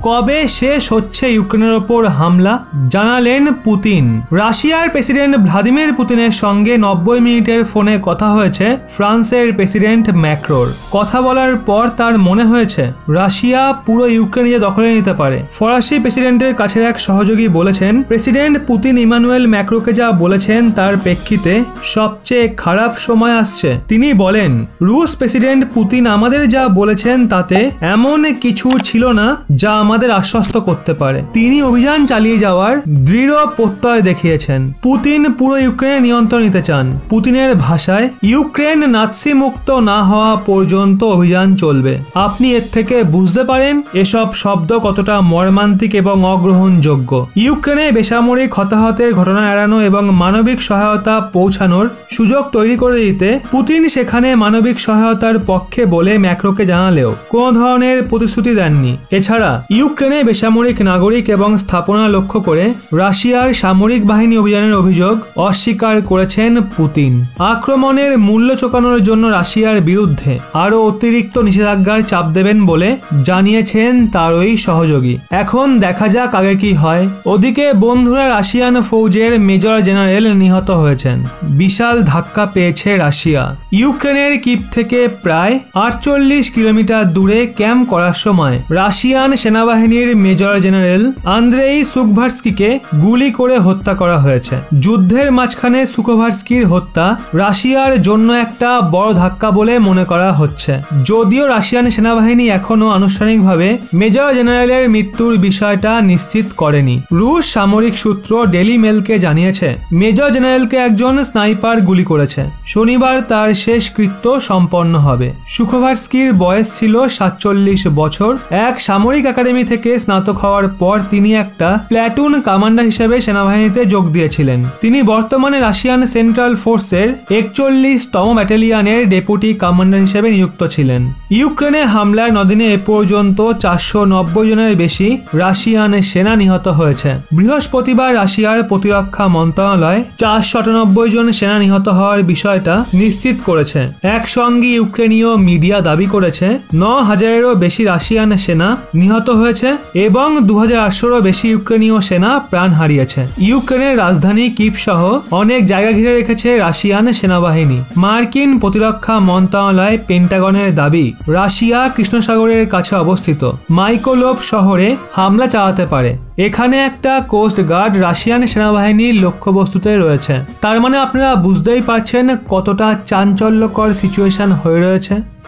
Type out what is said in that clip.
কবে শেষ হচ্ছে ইউক্রেনের ওপর হামলা, জানালেন পুতিন। রাশিয়ার প্রেসিডেন্ট ভ্লাদিমির পুতিনের সঙ্গে 90 মিনিটের ফোনে কথা হয়েছে ফ্রান্সের প্রেসিডেন্ট ম্যাক্রোর। কথা বলার পর তার মনে হয়েছে রাশিয়া পুরো ইউক্রেন দখলে নিতে পারে। ফরাসি প্রেসিডেন্টের কাছের এক সহযোগী বলেছেন, প্রেসিডেন্ট পুতিন ইমানুয়েল ম্যাক্রোকে যা বলেছেন তার প্রেক্ষিতে সবচেয়ে খারাপ সময় আসছে। তিনি বলেন, রুশ প্রেসিডেন্ট পুতিন আমাদের যা বলেছেন তাতে এমন কিছু ছিল না যা আমাদের আশ্বস্ত করতে পারে। তিনি অভিযান চালিয়ে যাওয়ার দৃঢ় প্রত্যয় দেখিয়েছেন। পুতিন পুরো ইউক্রেনের নিয়ন্ত্রণ নিতে চান। পুতিনের ভাষায়, ইউক্রেন নাৎসি মুক্ত না হওয়া পর্যন্ত অভিযান চলবে। আপনি এর থেকে বুঝতে পারেন এসব শব্দ কতটা মর্মান্তিক এবং অগ্রহণযোগ্য। ইউক্রেনে বেসামরিক হতাহতের ঘটনা এড়ানো এবং মানবিক সহায়তা পৌঁছানোর সুযোগ তৈরি করে দিতে পুতিন সেখানে মানবিক সহায়তার পক্ষে বলে ম্যাক্রোকে জানালেও কোনো ধরনের প্রতিশ্রুতি দেননি। এছাড়া ইউক্রেনে বেসামরিক নাগরিক এবং স্থাপনা লক্ষ্য করে রাশিয়ার সামরিক বাহিনী অভিযানের অভিযোগ অস্বীকার করেছেন পুতিন। আক্রমণের মূল্য চোকানোর জন্য রাশিয়ার বিরুদ্ধে আরও অতিরিক্ত নিষেধাজ্ঞার চাপ দেবেন বলে জানিয়েছেন তার ওই সহযোগী। এখন দেখা যাক আগে কি হয়। ওদিকে বন্ধুরা, রাশিয়ান ফৌজের মেজর জেনারেল নিহত হয়েছেন। বিশাল ধাক্কা পেয়েছে রাশিয়া। ইউক্রেনের কিভ থেকে প্রায় 48 কিলোমিটার দূরে ক্যাম্প করার সময় রাশিয়ান সেনাবাহিনীর মেজর জেনারেল আন্দ্রেই সুখভার্স্কিকে গুলি করে হত্যা করা হয়েছে। যুদ্ধের মাঝখানে সুখভার্স্কির হত্যা রাশিয়ার জন্য একটা বড় ধাক্কা বলে মনে করা হচ্ছে। যদিও রাশিয়ান সেনাবাহিনী এখনো আনুষ্ঠানিকভাবে মেজর জেনারেলের মৃত্যুর বিষয়টা নিশ্চিত করেনি। রুশ সামরিক সূত্র ডেলি মেলকে জানিয়েছে, মেজর জেনারেলকে একজন স্নাইপার গুলি করেছে। শনিবার তার শেষ কৃত্য সম্পন্ন হবে। সুখভার্স্কির বয়স ছিল 47 বছর। এক সামরিক একাডেমি থেকে স্নাতক হওয়ার পর তিনি একটা প্ল্যাটুন কমান্ডার হিসেবে সেনাবাহিনীতে যোগ দিয়েছিলেন। তিনি বর্তমানে রাশিয়ান সেন্ট্রাল ফোর্সের 41তম ব্যাটালিয়নের ডেপুটি কমান্ডার হিসেবে নিযুক্ত ছিলেন। ইউক্রেনে হামলার 9 দিনে এ পর্যন্ত 490 জনের বেশি রাশিয়ান সেনা নিহত হয়েছে। বৃহস্পতিবার রাশিয়ার প্রতিরক্ষা মন্ত্রণালয় 498 জন সেনা নিহত হওয়ার বিষয়টা নিশ্চিত করেছে। একসঙ্গে ইউক্রেনীয় মিডিয়া দাবি করেছে 9000-এরও বেশি রাশিয়ান সেনা নিহত হয়েছে এবং 2800-এরও বেশি ইউক্রেনীয় সেনা প্রাণ হারিয়েছে। ইউক্রেনের রাজধানী কিভ সহ অনেক জায়গা ঘিরে রেখেছে রাশিয়ান সেনাবাহিনী। মার্কিন প্রতিরক্ষা মন্ত্রণালয় পেন্টাগনের দাবি, রাশিয়া কৃষ্ণসাগরের কাছে অবস্থিত মাইকোলোভ শহরে হামলা চালাতে পারে। এখানে একটা কোস্ট গার্ড রাশিয়ান সেনাবাহিনীর লক্ষ্যবস্তুতে রয়েছে। তার মানে আপনারা বুঝতেই পারছেন কতটা চাঞ্চল্যকর সিচুয়েশন হয়ে রয়েছে।